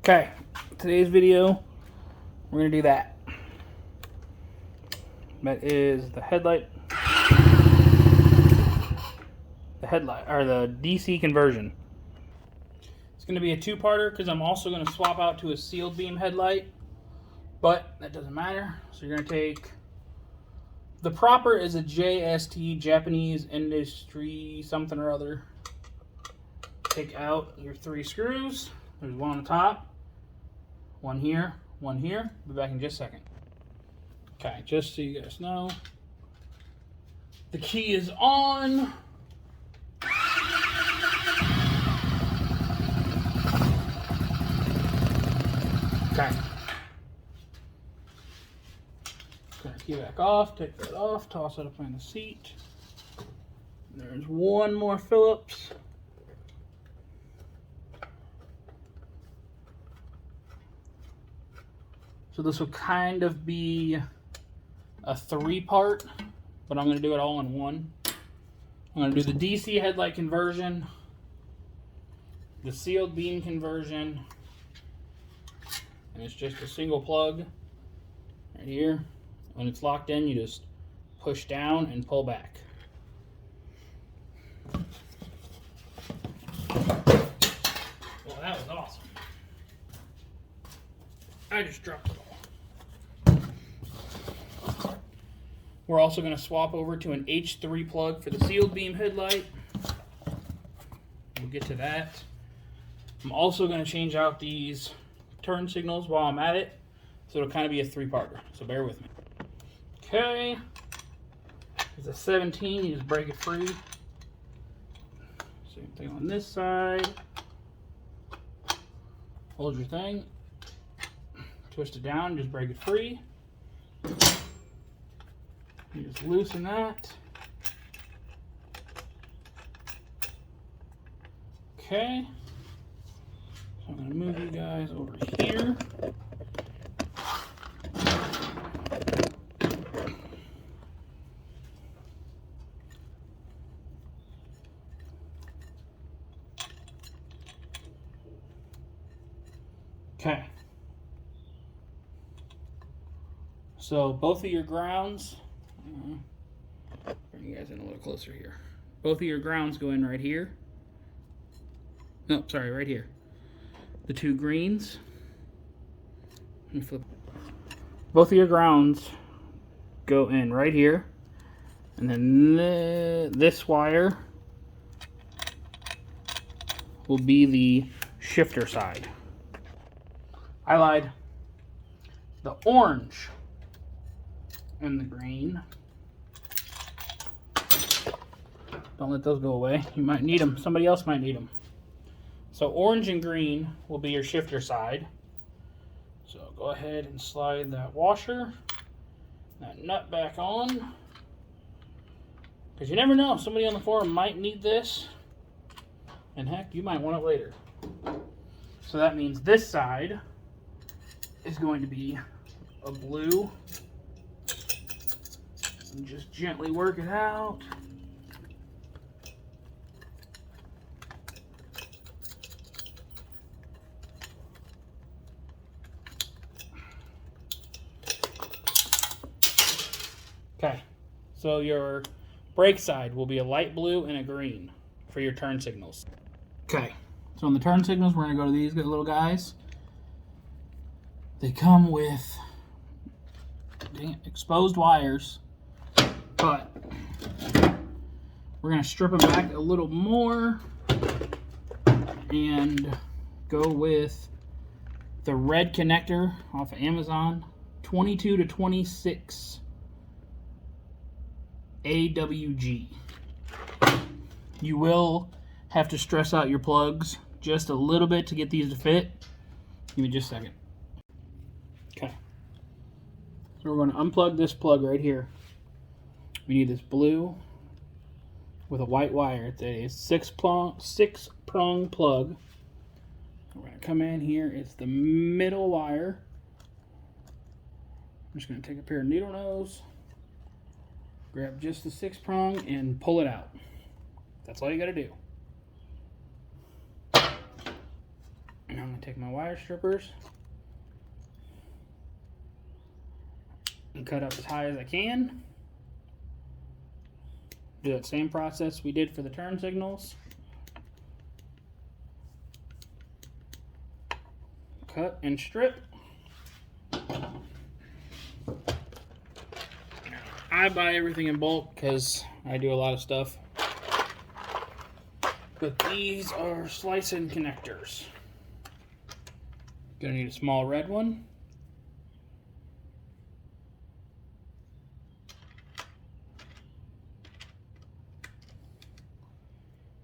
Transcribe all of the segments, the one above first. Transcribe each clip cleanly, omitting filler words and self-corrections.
Okay, today's video, we're going to do that. That is the headlight. The headlight, or the DC conversion. It's going to be a two-parter because I'm also going to swap out to a sealed beam headlight. But that doesn't matter. So you're going to take... The proper is a JST, Japanese Industry something or other. Take out your 3 screws. There's one on the top, one here, one here. Be back in just a second. Okay, just so you guys know, the key is on. Okay. Gonna key back off, take that off, toss it up on the seat. There's one more Phillips. So this will kind of be a 3-part, but I'm going to do it all in one. I'm going to do the DC headlight conversion, the sealed beam conversion, and it's just a single plug right here. When it's locked in, you just push down and pull back. Well, that was awesome. I just dropped it all. We're also going to swap over to an H3 plug for the sealed beam headlight. We'll get to that. I'm also going to change out these turn signals while I'm at it, so it'll kind of be a 3-parter, so bear with me. Okay, it's a 17, you just break it free. Same thing on this side. Hold your thing, twist it down, just break it free. You just loosen that. Okay. So I'm going to move you guys over here. Okay. So both of your grounds, bring you guys in a little closer here. Both of your grounds go in right here. No, sorry, right here. The 2 greens. Let me flip. Both of your grounds go in right here. And then this wire will be the shifter side. I lied. The orange and the green. Don't let those go away. You might need them. Somebody else might need them. So orange and green will be your shifter side. So go ahead and slide that washer, that nut back on. Because you never know. Somebody on the forum might need this. And heck, you might want it later. So that means this side is going to be a blue. And just gently work it out. Okay, so your brake side will be a light blue and a green for your turn signals. Okay, so on the turn signals, we're going to go to these good little guys. They come with exposed wires, but we're going to strip them back a little more and go with the red connector off of Amazon, 22 to 26 AWG. You will have to stress out your plugs just a little bit to get these to fit. Give me just a second. Okay. So we're going to unplug this plug right here. We need this blue with a white wire. It's a 6-prong plug. We're going to come in here. It's the middle wire. I'm just going to take a pair of needle nose. Grab just the 6-prong and pull it out. That's all you got to do. And I'm going to take my wire strippers and cut up as high as I can. Do that same process we did for the turn signals. Cut and strip. I buy everything in bulk because I do a lot of stuff. But these are slicing connectors. Gonna need a small red one.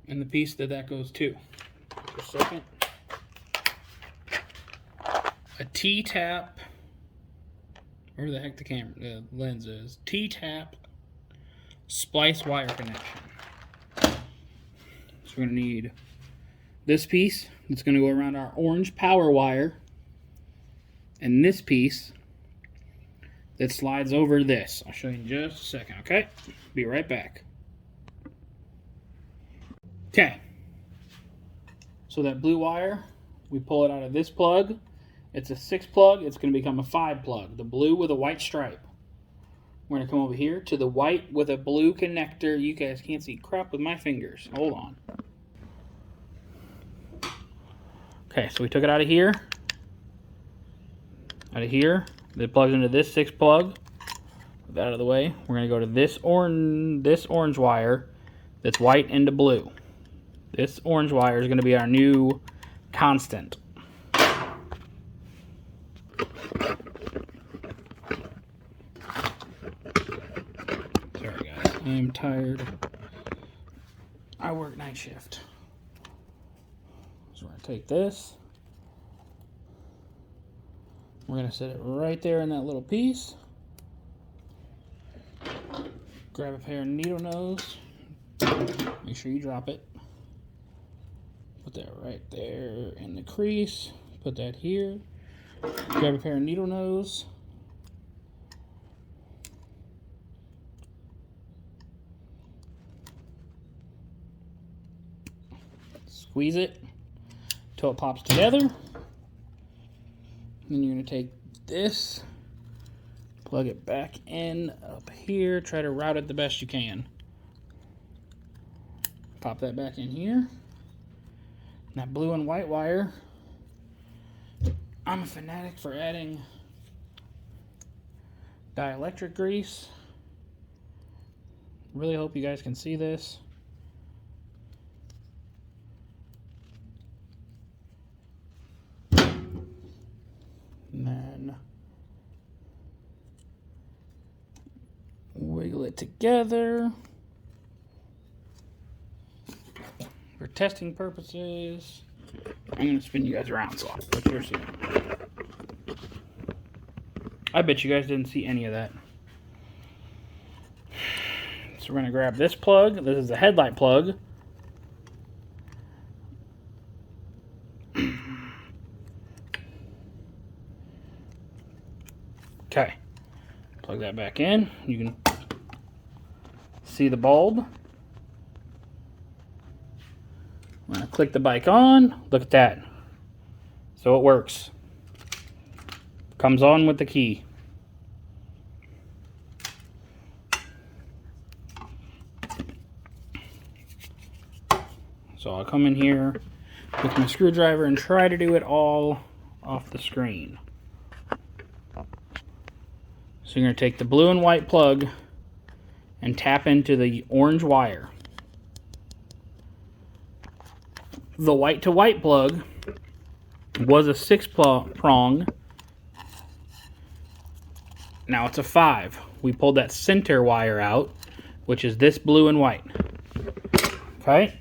And the piece that goes to. Just a second. A T-tap. Where the heck the lens is? T-tap splice wire connection. So we're gonna need this piece that's gonna go around our orange power wire, and this piece that slides over this. I'll show you in just a second, okay? Be right back. Okay. So that blue wire, we pull it out of this plug. It's a 6 plug. It's going to become a 5 plug. The blue with a white stripe. We're going to come over here to the white with a blue connector. You guys can't see crap with my fingers. Hold on. Okay, so we took it out of here. Out of here. It plugs into this 6 plug. Put that out of the way. We're going to go to this orange wire that's white into blue. This orange wire is going to be our new constant. I am tired. I work night shift. So we're going to take this. We're going to set it right there in that little piece. Grab a pair of needle nose. Make sure you drop it. Put that right there in the crease. Put that here. Grab a pair of needle nose. Squeeze it until it pops together. Then you're going to take this, plug it back in up here, try to route it the best you can. Pop that back in here. And that blue and white wire, I'm a fanatic for adding dielectric grease. Really hope you guys can see this. And then wiggle it together. For testing purposes, I'm going to spin you guys around so I'll put yours in. I bet you guys didn't see any of that. So we're going to grab this plug. This is the headlight plug. Okay, plug that back in. You can see the bulb. I'm going to click the bike on. Look at that. So it works. Comes on with the key. So I'll come in here with my screwdriver and try to do it all off the screen. So you're going to take the blue and white plug and tap into the orange wire. The white to white plug was a 6 prong. Now it's a 5. We pulled that center wire out, which is this blue and white. Okay?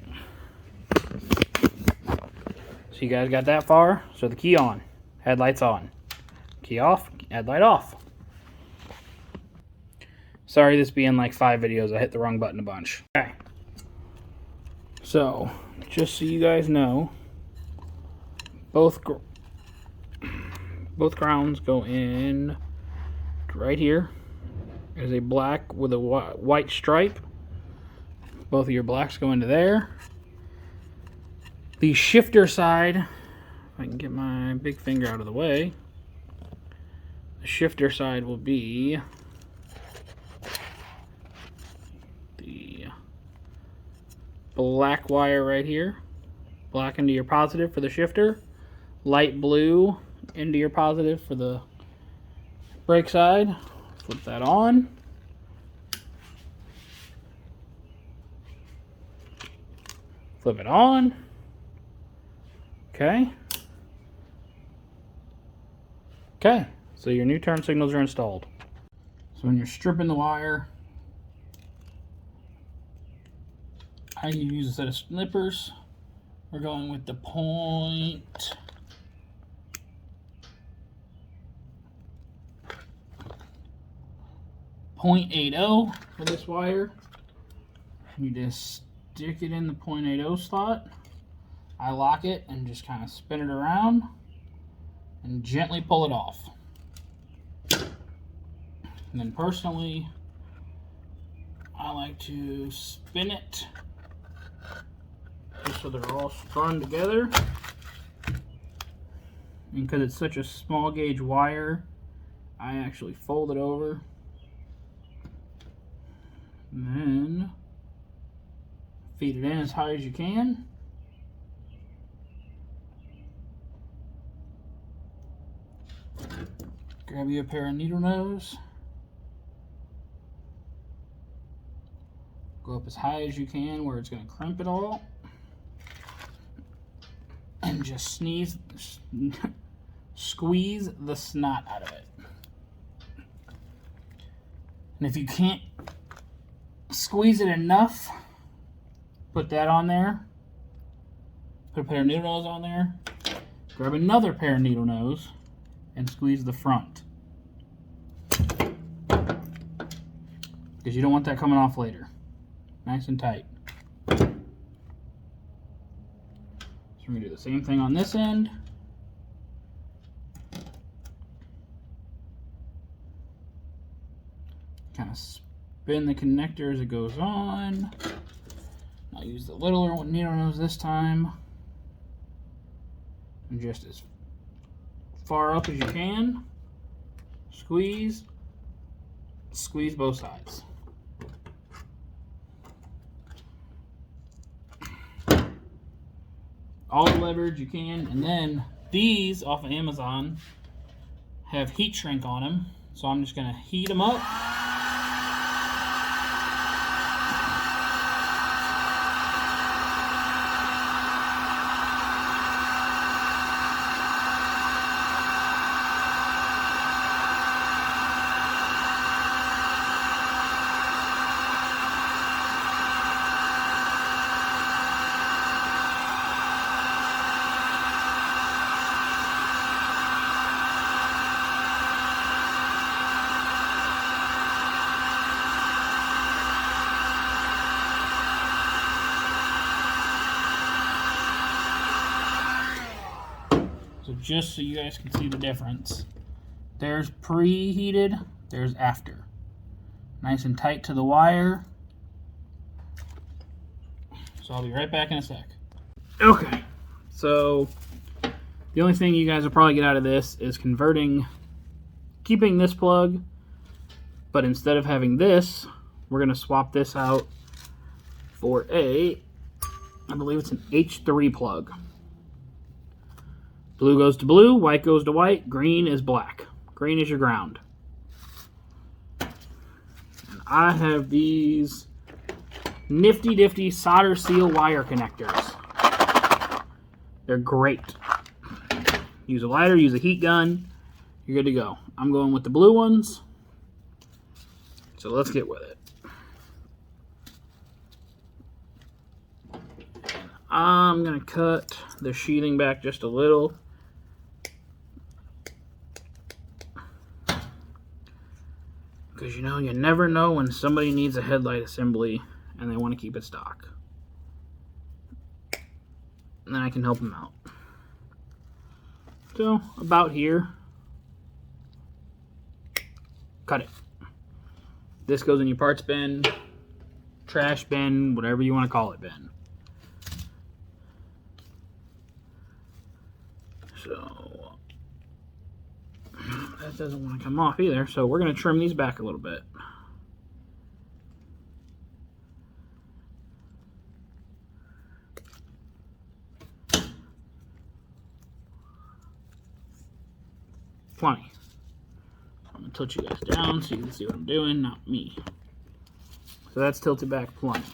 So you guys got that far? So the key on. Headlights on. Key off. Headlight off. Sorry this being like 5 videos. I hit the wrong button a bunch. Okay. So, just so you guys know, both grounds go in right here. There's a black with a white stripe. Both of your blacks go into there. The shifter side, I can get my big finger out of the way, the shifter side will be the black wire right here. Black into your positive for the shifter, light blue into your positive for the brake side. Flip that on. Flip it on. Okay. Okay, so your new turn signals are installed. So when you're stripping the wire, I use a set of snippers. We're going with the .80 for this wire. You just stick it in the .80 slot. I lock it and just kind of spin it around and gently pull it off. And then personally, I like to spin it just so they're all strung together. And because it's such a small gauge wire, I actually fold it over. And then feed it in as high as you can. Grab you a pair of needle nose. Go up as high as you can where it's going to crimp it all. And just squeeze the snot out of it. And if you can't squeeze it enough, put that on there. Put a pair of needle nose on there. Grab another pair of needle nose and squeeze the front. Because you don't want that coming off later. Nice and tight. We're going to do the same thing on this end. Kind of spin the connector as it goes on. I'll use the littler needle nose this time. And just as far up as you can. Squeeze. Squeeze both sides. All the leverage you can, and then these off of Amazon have heat shrink on them, so I'm just going to heat them up. So just so you guys can see the difference, there's preheated, there's after. Nice and tight to the wire. So I'll be right back in a sec. Okay, so the only thing you guys will probably get out of this is keeping this plug, but instead of having this, we're going to swap this out for I believe it's an H3 plug. Blue goes to blue, white goes to white, green is black. Green is your ground. And I have these nifty solder seal wire connectors. They're great. Use a lighter, use a heat gun, you're good to go. I'm going with the blue ones, so let's get with it. I'm going to cut the sheathing back just a little. Because you know, you never know when somebody needs a headlight assembly and they want to keep it stock. And then I can help them out. So, about here. Cut it. This goes in your parts bin, trash bin, whatever you want to call it bin. So that doesn't want to come off either, so we're going to trim these back a little bit. Plenty. I'm going to tilt you guys down so you can see what I'm doing, not me. So that's tilted back plenty.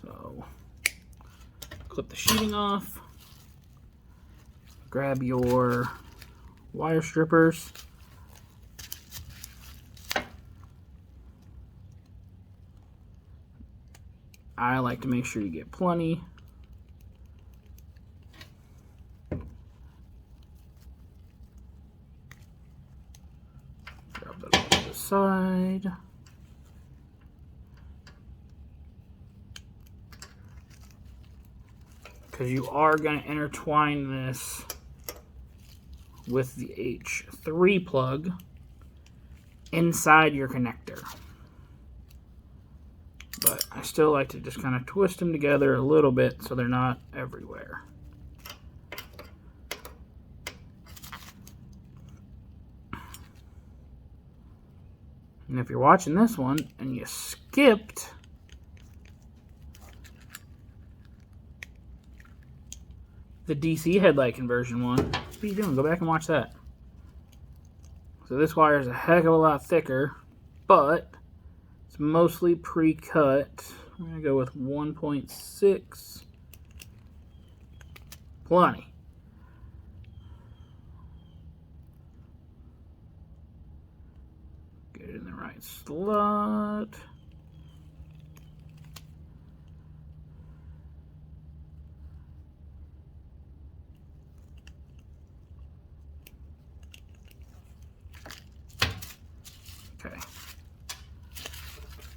So clip the sheeting off. Grab your wire strippers. I like to make sure you get plenty. Grab that off to the side. Because you are going to intertwine this with the H3 plug inside your connector. But I still like to just kind of twist them together a little bit so they're not everywhere. And if you're watching this one and you skipped the DC headlight conversion one, what are you doing? Go back and watch that. So this wire is a heck of a lot thicker, but it's mostly pre-cut. I'm going to go with 1.6. Plenty. Get it in the right slot. Okay.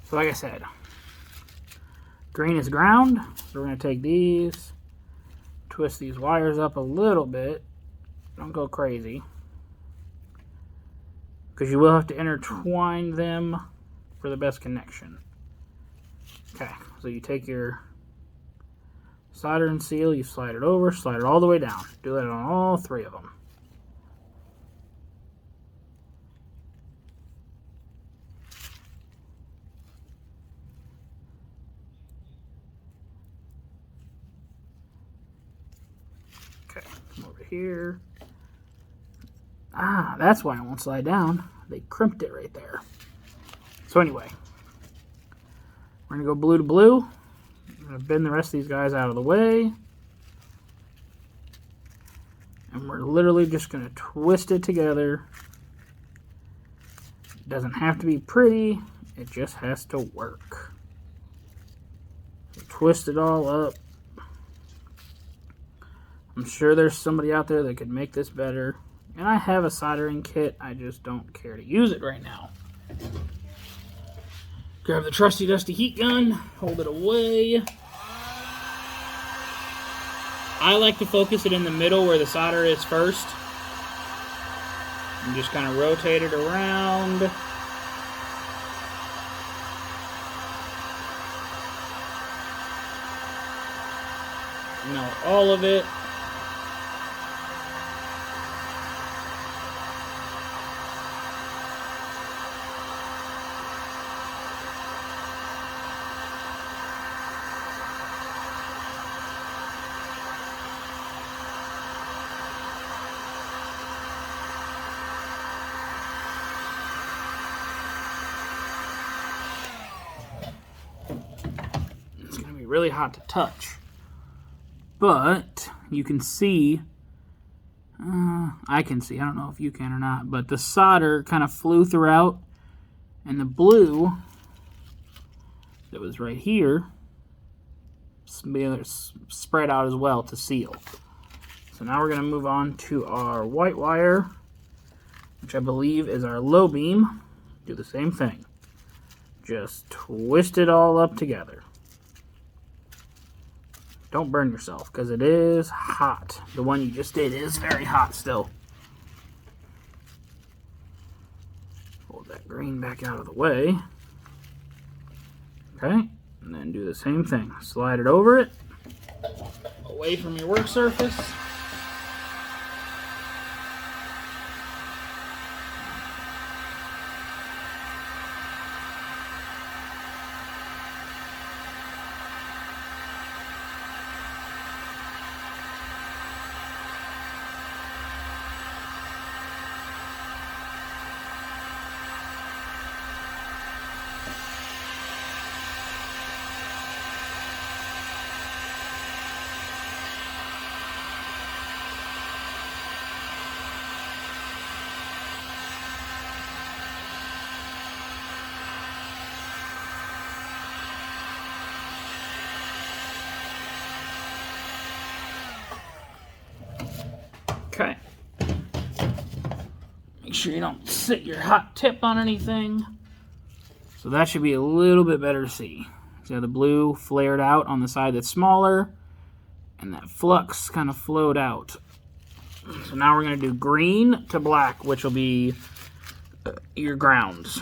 So like I said, green is ground. So we're going to take these, twist these wires up a little bit. Don't go crazy, because you will have to intertwine them for the best connection. Okay, so you take your solder and seal, you slide it over, slide it all the way down. Do that on all three of them. Okay, come over here. Ah, that's why it won't slide down. They crimped it right there. So anyway, we're going to go blue to blue. I'm going to bend the rest of these guys out of the way. And we're literally just going to twist it together. It doesn't have to be pretty. It just has to work. So twist it all up. I'm sure there's somebody out there that could make this better. And I have a soldering kit. I just don't care to use it right now. Grab the trusty dusty heat gun. Hold it away. I like to focus it in the middle where the solder is first. And just kind of rotate it around. Melt all of it. Really hot to touch, but you can see, I can see, I don't know if you can or not, but the solder kind of flew throughout, and the blue that was right here spread out as well to seal. So now we're going to move on to our white wire, which I believe is our low beam. Do the same thing. Just twist it all up together. Don't burn yourself, because it is hot. The one you just did is very hot still. Hold that green back out of the way. Okay, and then do the same thing. Slide it over it. away from your work surface. Okay. Make sure you don't sit your hot tip on anything. So that should be a little bit better to see. So the blue flared out on the side that's smaller, and that flux kind of flowed out. So now we're going to do green to black, which will be your grounds.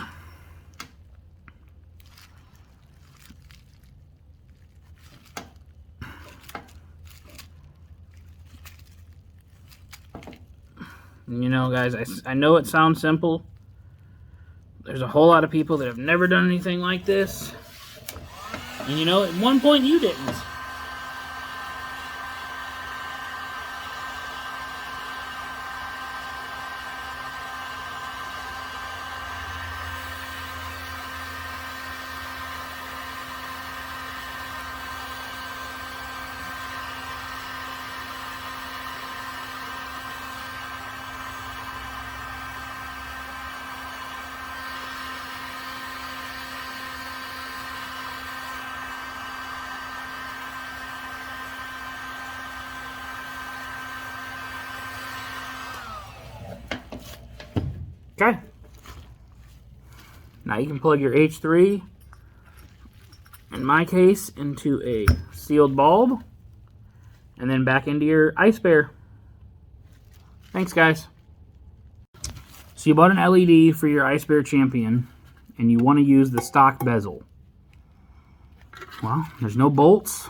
And you know, guys, I know it sounds simple. There's a whole lot of people that have never done anything like this. And you know, at one point you didn't. Okay. Now you can plug your H3, in my case, into a sealed bulb, and then back into your icebear. Thanks, guys. So you bought an LED for your icebear champion, and you want to use the stock bezel. Well, there's no bolts.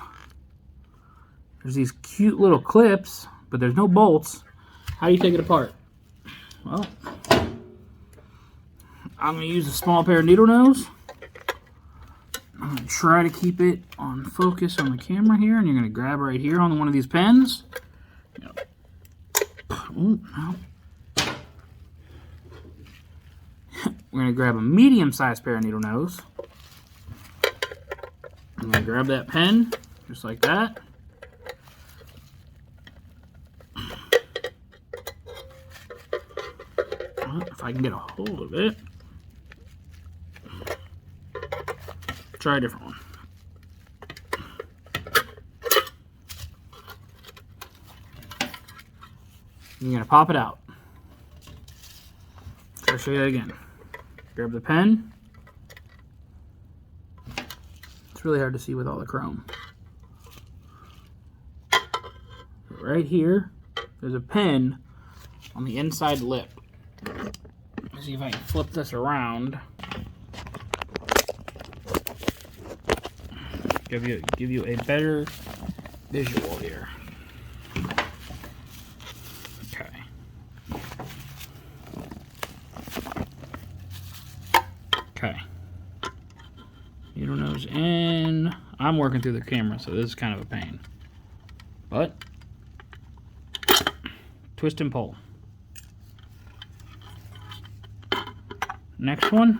There's these cute little clips, but there's no bolts. How do you take it apart? Well, I'm going to use a small pair of needle nose. I'm going to try to keep it on focus on the camera here, and you're going to grab right here on one of these pens. Ooh, no. We're going to grab a medium-sized pair of needle nose. I'm going to grab that pen, just like that. If I can get a hold of it. Try a different one. You're going to pop it out. I'll show you that again. Grab the pen. It's really hard to see with all the chrome. Right here, there's a pen on the inside lip. Let's see if I can flip this around. Give you a better visual here. Okay. Okay. Needle nose in. I'm working through the camera, so this is kind of a pain. But twist and pull. Next one.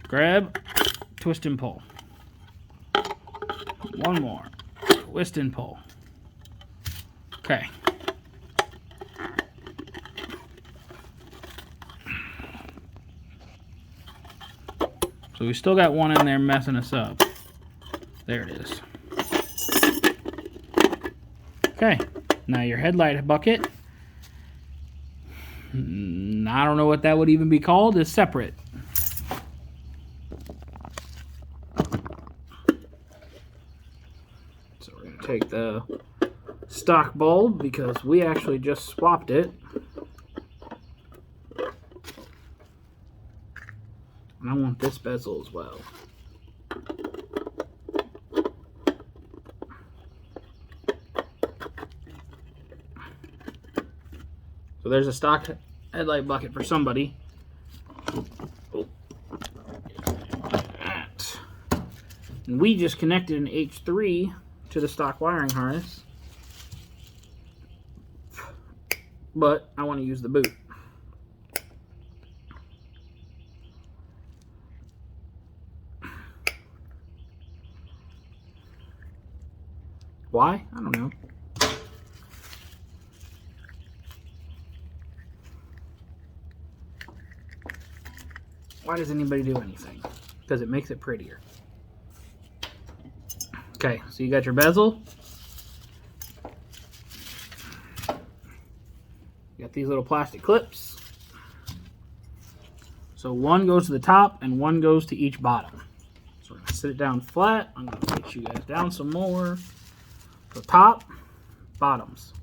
Grab, twist and pull. One more. Twist and pull. Okay. So we still got one in there messing us up. There it is. Okay. Now your headlight bucket, I don't know what that would even be called, is separate. So we're going to take the stock bulb because we actually just swapped it. And I want this bezel as well. So there's a stock headlight bucket for somebody. Oh. And we just connected an H3 to the stock wiring harness. But I want to use the boot. Why? I don't know. Why does anybody do anything? Because it makes it prettier. Okay, so you got your bezel. You got these little plastic clips. So one goes to the top and one goes to each bottom. So we're going to sit it down flat. I'm going to get you guys down some more. So top, bottoms.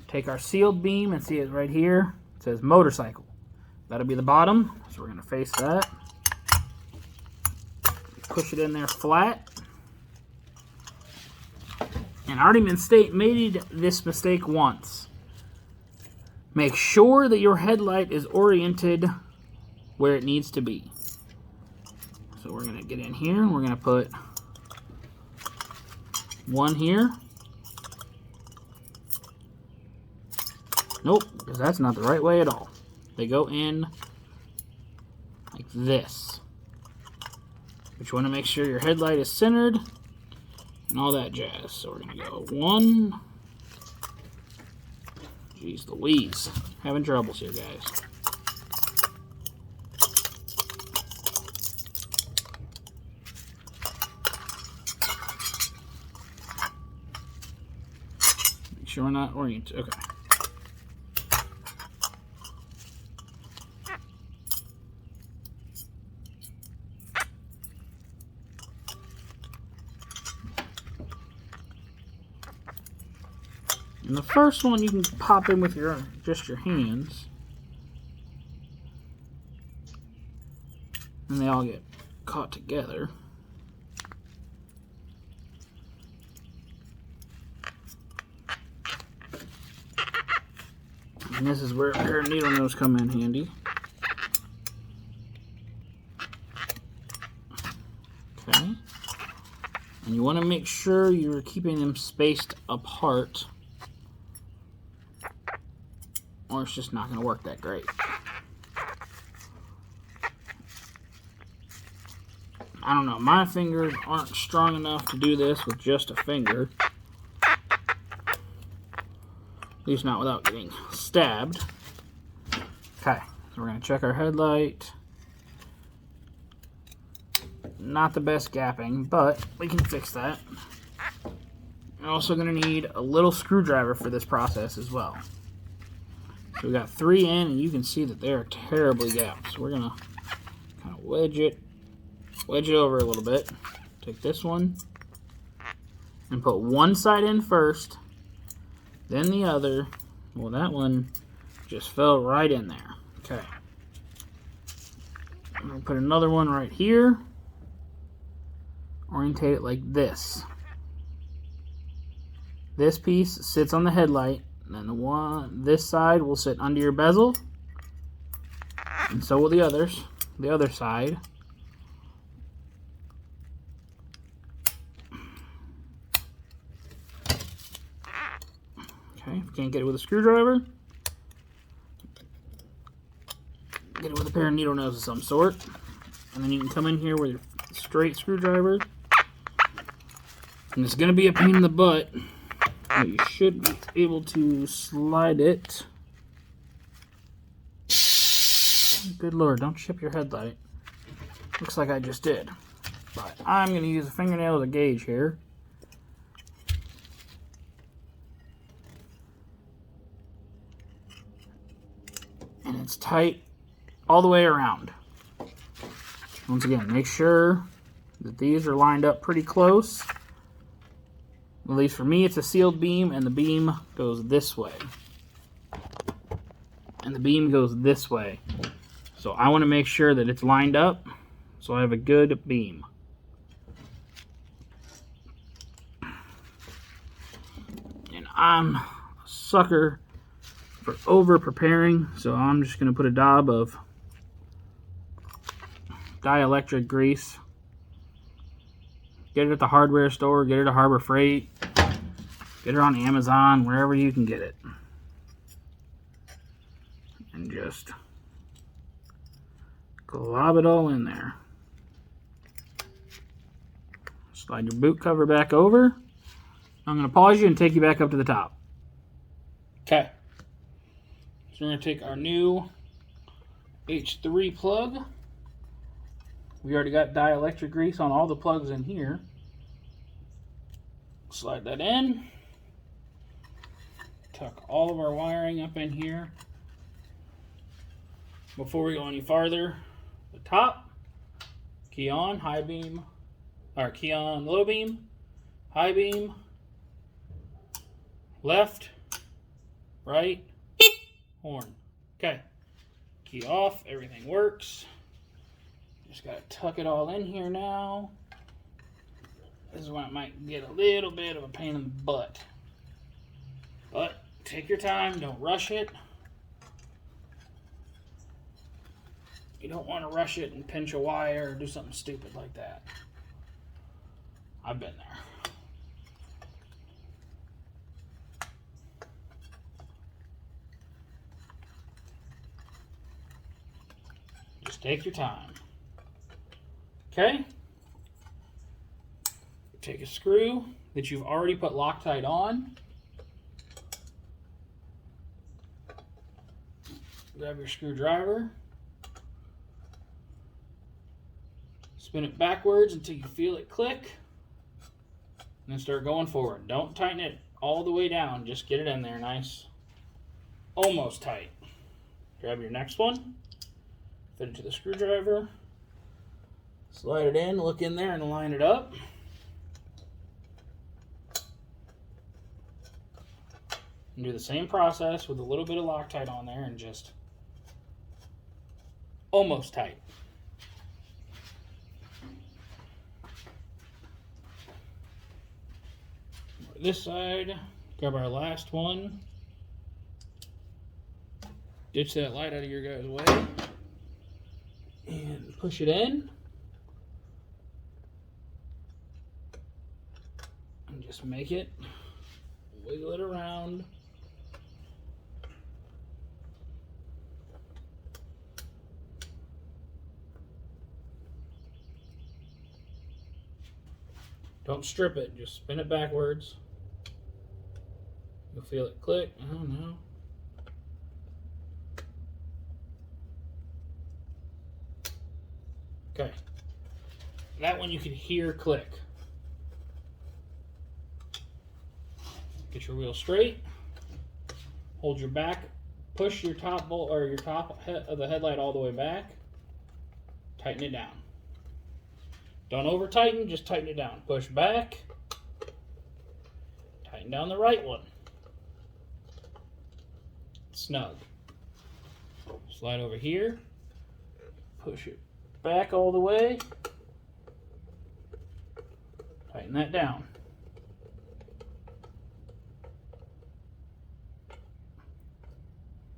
Take our sealed beam and see it right here. It says motorcycle. That'll be the bottom. So we're going to face that. Push it in there flat. And I already made this mistake once. Make sure that your headlight is oriented where it needs to be. So we're going to get in here and we're going to put one here. Nope, because that's not the right way at all. They go in like this. But you want to make sure your headlight is centered and all that jazz. So we're going to go one. Jeez Louise. Having troubles here, guys. Make sure we're not oriented. Okay. And the first one you can pop in with just your hands. And they all get caught together. And this is where a pair of needle nose come in handy. Okay. And you want to make sure you're keeping them spaced apart, or it's just not going to work that great. I don't know, my fingers aren't strong enough to do this with just a finger. At least not without getting stabbed. Okay, so we're going to check our headlight. Not the best gapping, but we can fix that. We're also going to need a little screwdriver for this process as well. So we got 3 in, and you can see that they are terribly gapped. So we're gonna kind of wedge it over a little bit. Take this one and put one side in first, then the other. Well, that one just fell right in there. Okay. I'm gonna put another one right here. Orientate it like this. This piece sits on the headlight. And then this side will sit under your bezel, and so will the others. The other side. Okay, if you can't get it with a screwdriver, get it with a pair of needle nose of some sort. And then you can come in here with your straight screwdriver. And it's going to be a pain in the butt. But you should be able to slide it. Good Lord, don't chip your headlight. Looks like I just did. But I'm going to use a fingernail as a gauge here. And it's tight all the way around. Once again, make sure that these are lined up pretty close. At least for me, it's a sealed beam, and the beam goes this way. And the beam goes this way. So I want to make sure that it's lined up so I have a good beam. And I'm a sucker for over preparing. So I'm just going to put a dab of dielectric grease. Get it at the hardware store, get it at Harbor Freight, get it on Amazon, wherever you can get it. And just glob it all in there. Slide your boot cover back over. I'm going to pause you and take you back up to the top. Okay. So we're going to take our new H3 plug. We already got dielectric grease on all the plugs in here. Slide that in. Tuck all of our wiring up in here. Before we go any farther, the top, key on, high beam, or key on, low beam, high beam, left, right, horn. Okay, key off, everything works. Just gotta tuck it all in here now. This is when it might get a little bit of a pain in the butt. But take your time, don't rush it. You don't want to rush it and pinch a wire or do something stupid like that. I've been there. Just take your time. Okay? Take a screw that you've already put Loctite on. Grab your screwdriver. Spin it backwards until you feel it click. And then start going forward. Don't tighten it all the way down. Just get it in there nice. Almost tight. Grab your next one. Fit it to the screwdriver. Slide it in, look in there and line it up. And do the same process with a little bit of Loctite on there and just almost tight. This side, grab our last one. Ditch that light out of your guys' way. And push it in. And just make it, wiggle it around. Don't strip it, just spin it backwards. You'll feel it click. Oh no. Okay. That one you can hear click. Get your wheel straight. Hold your back. Push your top bolt or your top of the headlight all the way back. Tighten it down. Don't over tighten, just tighten it down. Push back. Tighten down the right one. Snug. Slide over here. Push it back all the way. Tighten that down.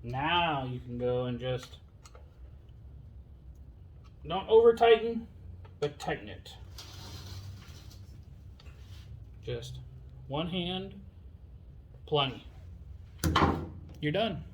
Now you can go and just don't over tighten, but tighten it. Just one hand, plenty. You're done.